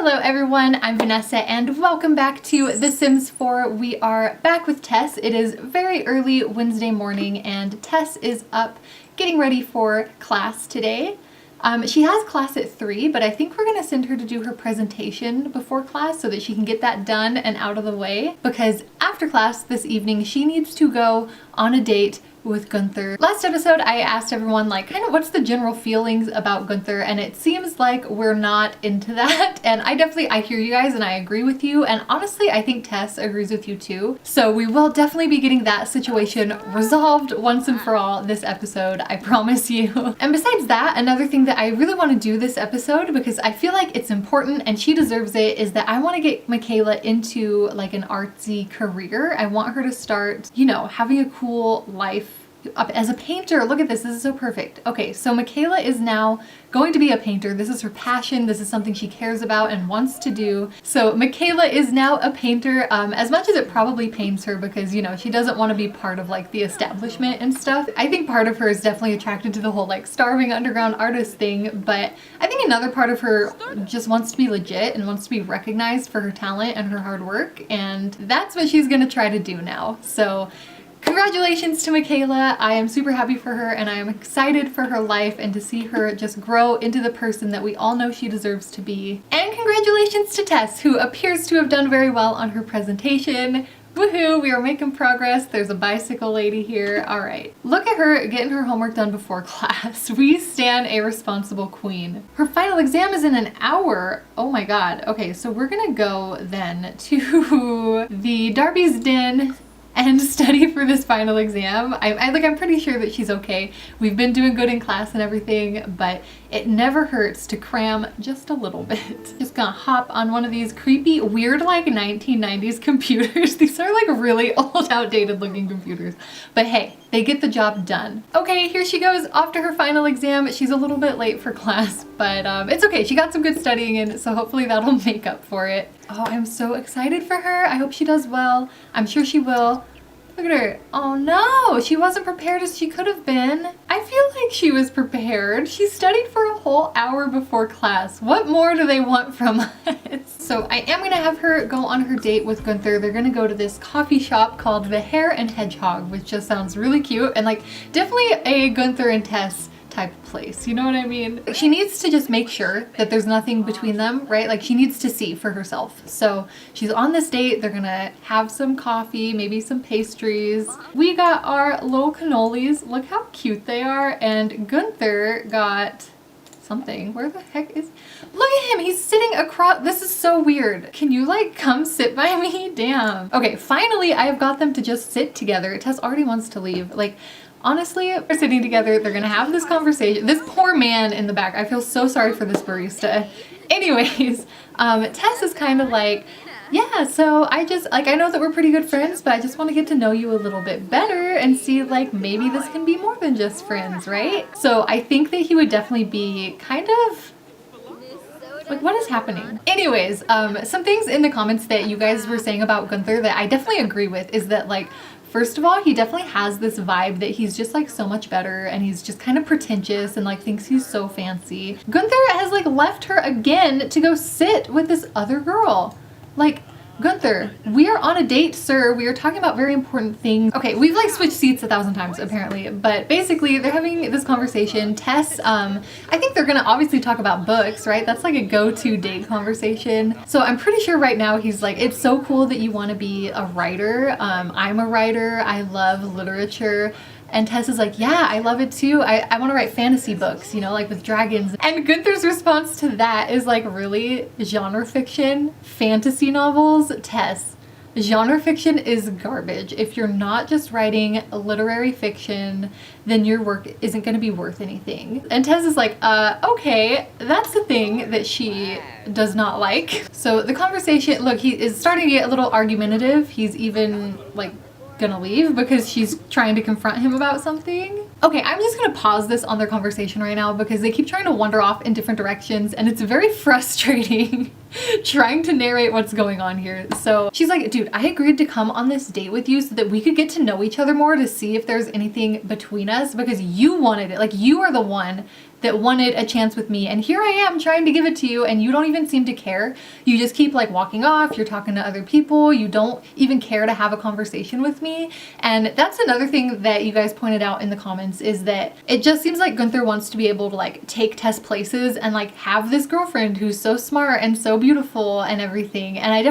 Hello everyone, I'm Vanessa and welcome back to The Sims 4. We are back with Tess. It is very early Wednesday morning and Tess is up getting ready for class today. She has class at 3, but I think we're going to send her to do her presentation before class so that she can get that done and out of the way, because after class this evening she needs to go on a date with Gunther. Last episode I asked everyone like kind of what's the general feelings about Gunther, and it seems like we're not into that, and I hear you guys and I agree with you, and honestly I think Tess agrees with you too. So we will definitely be getting that situation resolved once and for all this episode, I promise you. And besides that, another thing that I really want to do this episode, because I feel like it's important and she deserves it, is that I want to get Michaela into like an artsy career. I want her to start, you know, having a cool life as a painter. Look at this is so perfect. Okay, so Michaela is now going to be a painter. This is her passion. This is something she cares about and wants to do. So Michaela is now a painter, as much as it probably pains her because, you know, she doesn't want to be part of like the establishment and stuff. I think part of her is definitely attracted to the whole like starving underground artist thing, but I think another part of her just wants to be legit and wants to be recognized for her talent and her hard work, and that's what she's gonna try to do now. So congratulations to Michaela. I am super happy for her and I am excited for her life and to see her just grow into the person that we all know she deserves to be. And congratulations to Tess, who appears to have done very well on her presentation. Woohoo, we are making progress. There's a bicycle lady here. All right. Look at her getting her homework done before class. We stand a responsible queen. Her final exam is in an hour. Oh my God. Okay, so we're gonna go then to the Darby's Den and study for this final exam. I'm pretty sure that she's okay. We've been doing good in class and everything, but it never hurts to cram just a little bit. Just gonna hop on one of these creepy, weird, like 1990s computers. These are like really old, outdated looking computers. But hey, they get the job done. Okay, here she goes off to her final exam. She's a little bit late for class, but it's okay. She got some good studying in, so hopefully that'll make up for it. Oh, I'm so excited for her. I hope she does well. I'm sure she will. Look at her. Oh no, she wasn't prepared as she could have been. I feel like she was prepared. She studied for a whole hour before class. What more do they want from us? So I am gonna have her go on her date with Gunther. They're gonna go to this coffee shop called the Hare and Hedgehog, which just sounds really cute and like definitely a Gunther and Tess type of place, you know what I mean? She needs to just make sure that there's nothing between them, right? Like she needs to see for herself. So she's on this date, they're gonna have some coffee, maybe some pastries. We got our little cannolis, look how cute they are, and Gunther got something. Where the heck is, look at him, he's sitting across, this is so weird. Can you like come sit by me? Damn. Okay, finally I have got them to just sit together. Tess already wants to leave. Like, honestly, they're sitting together, they're gonna have this conversation. This poor man in the back, I feel so sorry for this barista. Anyways, Tess is kind of like, yeah, so I know that we're pretty good friends, but I just want to get to know you a little bit better and see like maybe this can be more than just friends, right? So I think that he would definitely be kind of like, what is happening? Anyways, some things in the comments that you guys were saying about Gunther that I definitely agree with is that like, first of all, he definitely has this vibe that he's just like so much better and he's just kind of pretentious and like thinks he's so fancy. Gunther has like left her again to go sit with this other girl. Like, Gunther, we are on a date, sir. We are talking about very important things. Okay, we've like switched seats 1,000 times apparently, but basically they're having this conversation. Tess, I think they're gonna obviously talk about books, right? That's like a go-to date conversation. So I'm pretty sure right now he's like, it's so cool that you want to be a writer. I'm a writer. I love literature. And Tess is like, yeah, I love it too. I want to write fantasy books, you know, like with dragons. And Gunther's response to that is like, really? Genre fiction? Fantasy novels? Tess, genre fiction is garbage. If you're not just writing literary fiction, then your work isn't going to be worth anything. And Tess is like, okay, that's the thing that she does not like. So the conversation, look, he is starting to get a little argumentative. He's even like gonna leave because she's trying to confront him about something. Okay, I'm just gonna pause this on their conversation right now because they keep trying to wander off in different directions and it's very frustrating trying to narrate what's going on here. So she's like, dude, I agreed to come on this date with you so that we could get to know each other more, to see if there's anything between us, because you wanted it. Like, you are the one that wanted a chance with me, and here I am trying to give it to you and you don't even seem to care. You just keep like walking off, you're talking to other people, you don't even care to have a conversation with me. And that's another thing that you guys pointed out in the comments, is that it just seems like Gunther wants to be able to like take Tess places and like have this girlfriend who's so smart and so beautiful and everything. And I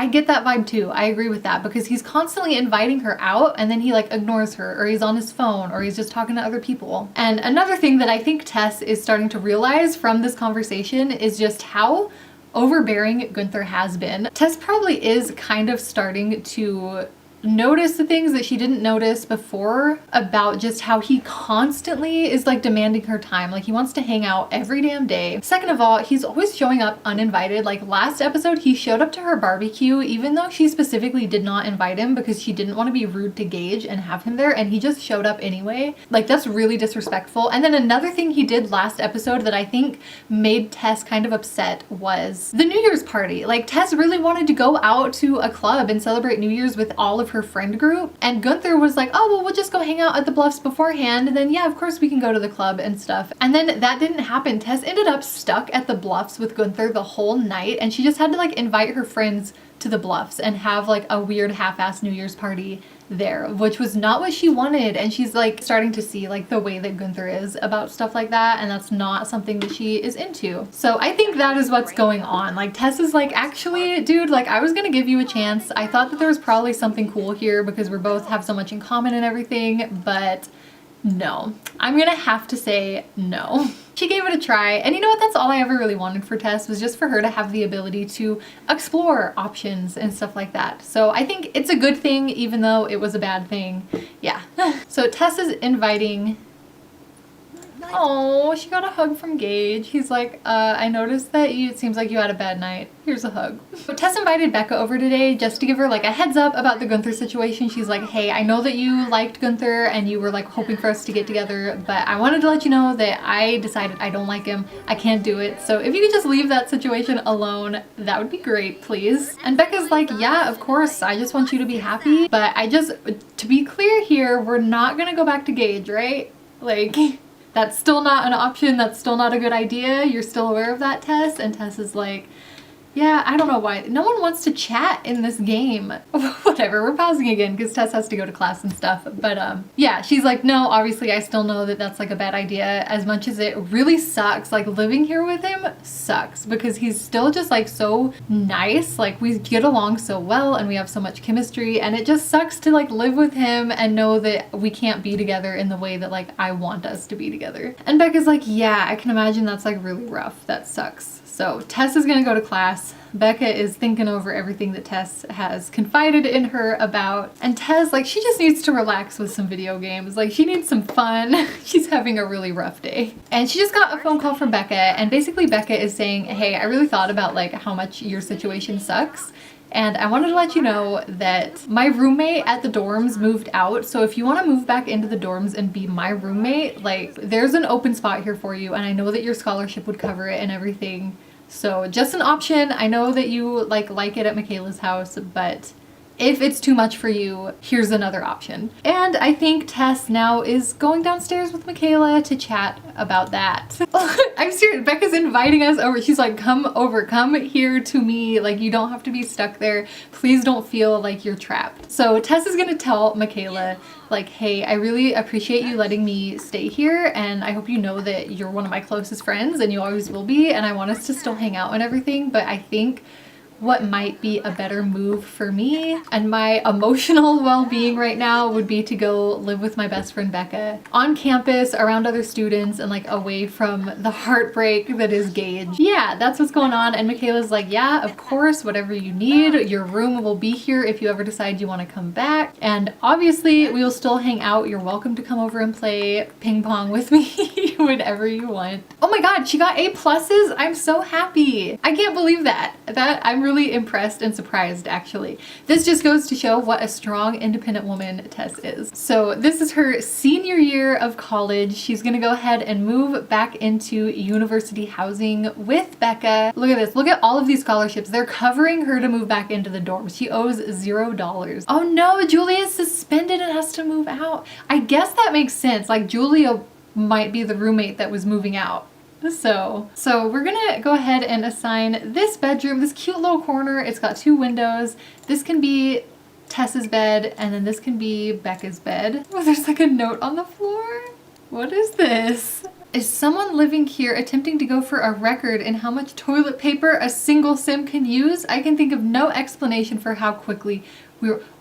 get that vibe too. I agree with that, because he's constantly inviting her out and then he like ignores her, or he's on his phone, or he's just talking to other people. And another thing that I think Tess is starting to realize from this conversation is just how overbearing Gunther has been. Tess probably is kind of starting to notice the things that she didn't notice before about just how he constantly is like demanding her time. Like he wants to hang out every damn day. Second of all, he's always showing up uninvited. Like last episode, he showed up to her barbecue even though she specifically did not invite him because she didn't want to be rude to Gage and have him there, and he just showed up anyway. Like that's really disrespectful. And then another thing he did last episode that I think made Tess kind of upset was the New Year's party. Like Tess really wanted to go out to a club and celebrate New Year's with all of her friend group, and Gunther was like, oh well, we'll just go hang out at the Bluffs beforehand and then yeah, of course we can go to the club and stuff. And then that didn't happen. Tess ended up stuck at the Bluffs with Gunther the whole night, and she just had to like invite her friends to the Bluffs and have like a weird half-assed New Year's party there, which was not what she wanted. And she's like starting to see like the way that Gunther is about stuff like that, and that's not something that she is into. So I think that is what's going on. Like Tess is like, actually dude, like I was gonna give you a chance. I thought that there was probably something cool here because we both have so much in common and everything, but no, I'm gonna have to say no. She gave it a try, and you know what, that's all I ever really wanted for Tess, was just for her to have the ability to explore options and stuff like that. So I think it's a good thing even though it was a bad thing. Yeah. So Tess is inviting... Oh, she got a hug from Gage. He's like, I noticed that it seems like you had a bad night. Here's a hug. So Tess invited Becca over today just to give her like a heads up about the Gunther situation. She's like, hey, I know that you liked Gunther and you were like hoping for us to get together, but I wanted to let you know that I decided I don't like him. I can't do it. So if you could just leave that situation alone, that would be great, please. And Becca's like, yeah, of course. I just want you to be happy. But to be clear here, we're not gonna go back to Gage, right? Like... That's still not an option. That's still not a good idea. You're still aware of that, Tess? And Tess is like, yeah, I don't know why. No one wants to chat in this game. Whatever, we're pausing again because Tess has to go to class and stuff. But yeah, she's like, no, obviously I still know that that's like a bad idea. As much as it really sucks, like living here with him sucks because he's still just like so nice. Like we get along so well and we have so much chemistry, and it just sucks to like live with him and know that we can't be together in the way that like I want us to be together. And Becca's like, yeah, I can imagine that's like really rough. That sucks. So Tess is gonna go to class. Becca is thinking over everything that Tess has confided in her about. And Tess, like, she just needs to relax with some video games. Like, she needs some fun. She's having a really rough day. And she just got a phone call from Becca, and basically Becca is saying, hey, I really thought about like how much your situation sucks. And I wanted to let you know that my roommate at the dorms moved out. So if you want to move back into the dorms and be my roommate, like there's an open spot here for you. And I know that your scholarship would cover it and everything. So just an option. I know that you like it at Michaela's house, but if it's too much for you, here's another option. And I think Tess now is going downstairs with Michaela to chat about that. I'm serious, Becca's inviting us over. She's like, come over, come here to me. Like, you don't have to be stuck there. Please don't feel like you're trapped. So Tess is gonna tell Michaela, like, hey, I really appreciate you letting me stay here, and I hope you know that you're one of my closest friends and you always will be, and I want us to still hang out and everything, but I think what might be a better move for me and my emotional well-being right now would be to go live with my best friend Becca on campus around other students and like away from the heartbreak that is Gage. Yeah, that's what's going on. And Michaela's like, yeah, of course, whatever you need, your room will be here if you ever decide you want to come back. And obviously we will still hang out. You're welcome to come over and play ping pong with me whenever you want. Oh my God, she got A+. I'm so happy. I can't believe that. I'm really impressed and surprised, actually. This just goes to show what a strong, independent woman Tess is. So this is her senior year of college. She's gonna go ahead and move back into university housing with Becca. Look at this. Look at all of these scholarships. They're covering her to move back into the dorms. She owes $0. Oh no, Julia's suspended and has to move out. I guess that makes sense. Like, Julia might be the roommate that was moving out. So we're gonna go ahead and assign this bedroom, this cute little corner. It's got 2 windows. This can be Tess's bed, and then this can be Becca's bed. Oh, there's like a note on the floor. What is this? Is someone living here attempting to go for a record in how much toilet paper a single sim can use? I can think of no explanation for how quickly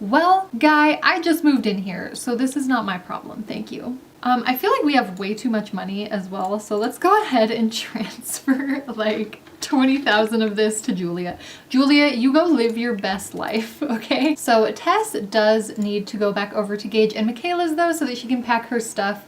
well, guy, I just moved in here, so this is not my problem, thank you. I feel like we have way too much money as well, so let's go ahead and transfer like 20,000 of this to Julia. Julia, you go live your best life, okay? So Tess does need to go back over to Gage and Michaela's though, so that she can pack her stuff,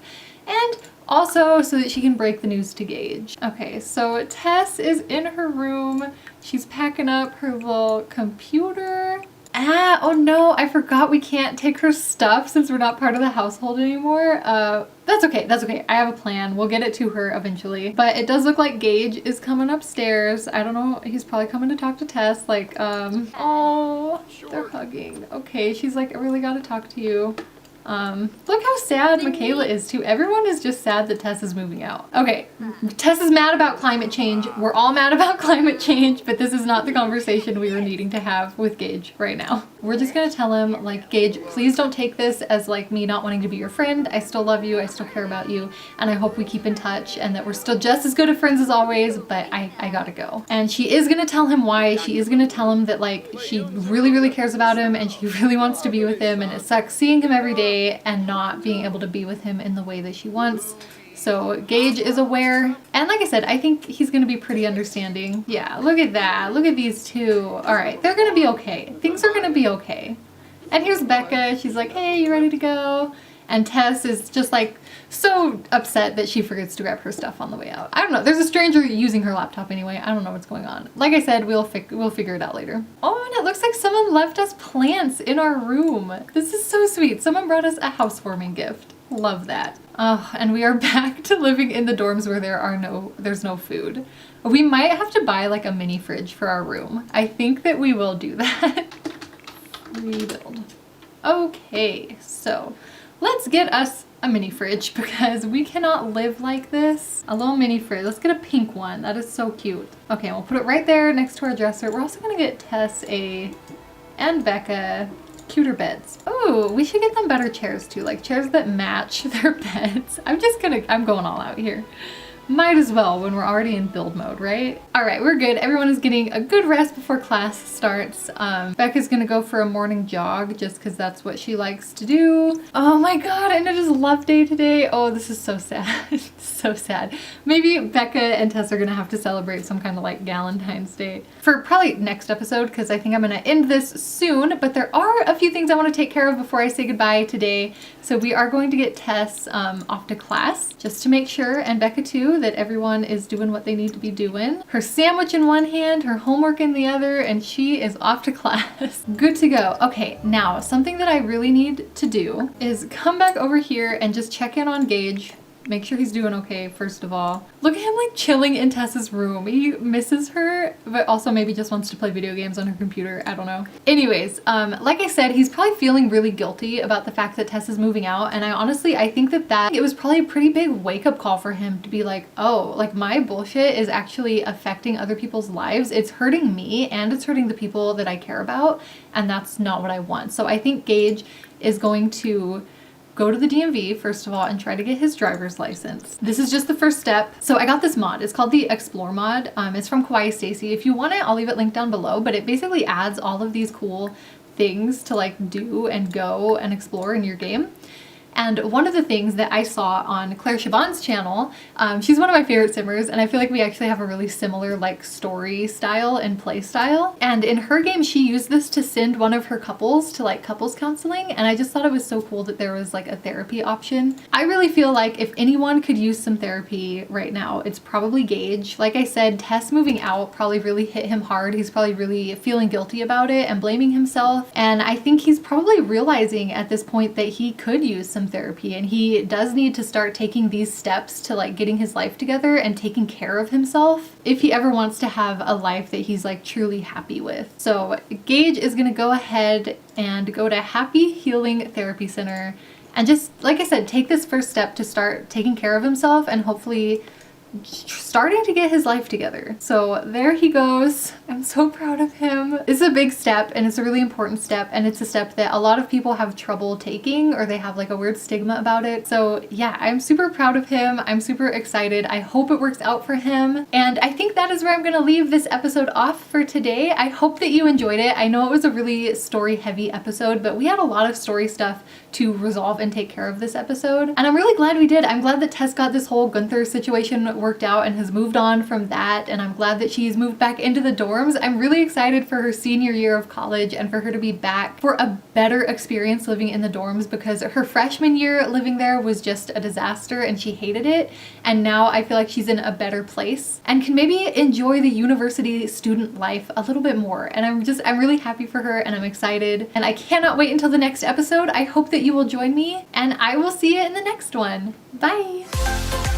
and also so that she can break the news to Gage. Okay, so Tess is in her room. She's packing up her little computer. Oh no, I forgot we can't take her stuff since we're not part of the household anymore. That's okay. I have a plan. We'll get it to her eventually. But it does look like Gage is coming upstairs. I don't know, he's probably coming to talk to Tess. Like, oh, they're hugging. Okay, she's like, I really gotta talk to you. Look how sad Michaela is too. Everyone is just sad that Tess is moving out. Okay, Tess is mad about climate change. We're all mad about climate change, but this is not the conversation we were needing to have with Gage right now. We're just gonna tell him, like, Gage, please don't take this as like me not wanting to be your friend. I still love you, I still care about you, and I hope we keep in touch and that we're still just as good of friends as always, but I gotta go. And she is gonna tell him why. She is gonna tell him that like she really, really cares about him and she really wants to be with him, and it sucks seeing him every day and not being able to be with him in the way that she wants. So Gage is aware, and like I said, I think he's gonna be pretty understanding. Yeah, look at that. Look at these two. All right, they're gonna be okay. Things are gonna be okay. And here's Becca. She's like, hey, you ready to go? And Tess is just like so upset that she forgets to grab her stuff on the way out. I don't know. There's a stranger using her laptop anyway. I don't know what's going on. Like I said, we'll figure it out later. Oh, and it looks like someone left us plants in our room. This is so sweet. Someone brought us a housewarming gift. Love that. Oh, and we are back to living in the dorms where there's no food. We might have to buy like a mini fridge for our room. I think that we will do that. Rebuild. Okay, so let's get us a mini fridge because we cannot live like this. A little mini fridge. Let's get a pink one. That is so cute. Okay, we'll put it right there next to our dresser. We're also gonna get Tess and Becca cuter beds. Oh, we should get them better chairs too, like chairs that match their beds. I'm going all out here. Might as well when we're already in build mode, right? All right, we're good. Everyone is getting a good rest before class starts. Becca's gonna go for a morning jog just because that's what she likes to do. Oh my God, and it is love day today. Oh, this is so sad. So sad. Maybe Becca and Tess are gonna have to celebrate some kind of like Galentine's Day for probably next episode because I think I'm gonna end this soon, but there are a few things I want to take care of before I say goodbye today. So we are going to get Tess off to class just to make sure, and Becca too, that everyone is doing what they need to be doing. Her sandwich in one hand, her homework in the other, and she is off to class. Good to go. Okay, now something that I really need to do is come back over here and just check in on Gage. Make sure he's doing okay, first of all. Look at him like chilling in Tess's room. He misses her, but also maybe just wants to play video games on her computer. I don't know. Anyways, like I said, he's probably feeling really guilty about the fact that Tess is moving out. And I think that it was probably a pretty big wake up call for him to be like, oh, like my bullshit is actually affecting other people's lives. It's hurting me and it's hurting the people that I care about. And that's not what I want. So I think Gage is going to go to the DMV first of all and try to get his driver's license. This is just the first step. So I got this mod. It's called the Explore mod. It's from Kawaii Stacy. If you want it, I'll leave it linked down below, but it basically adds all of these cool things to like do and go and explore in your game. And one of the things that I saw on Claire Chabon's channel, she's one of my favorite simmers, and I feel like we actually have a really similar like story style and play style. And in her game, she used this to send one of her couples to like couples counseling, and I just thought it was so cool that there was like a therapy option. I really feel like if anyone could use some therapy right now, it's probably Gage. Like I said, Tess moving out probably really hit him hard. He's probably really feeling guilty about it and blaming himself. And I think he's probably realizing at this point that he could use some therapy, and he does need to start taking these steps to like getting his life together and taking care of himself if he ever wants to have a life that he's like truly happy with. So Gage is gonna go ahead and go to Happy Healing Therapy Center and just, like I said, take this first step to start taking care of himself and hopefully starting to get his life together. So there he goes. I'm so proud of him. It's a big step and it's a really important step, and it's a step that a lot of people have trouble taking, or they have like a weird stigma about it. So yeah, I'm super proud of him. I'm super excited. I hope it works out for him. And I think that is where I'm gonna leave this episode off for today. I hope that you enjoyed it. I know it was a really story heavy episode, but we had a lot of story stuff to resolve and take care of this episode. And I'm really glad we did. I'm glad that Tess got this whole Gunther situation worked out and has moved on from that. And I'm glad that she's moved back into the dorms. I'm really excited for her senior year of college and for her to be back for a better experience living in the dorms, because her freshman year living there was just a disaster and she hated it. And now I feel like she's in a better place and can maybe enjoy the university student life a little bit more. And I'm really happy for her and I'm excited. And I cannot wait until the next episode. I hope that you will join me, and I will see you in the next one. Bye!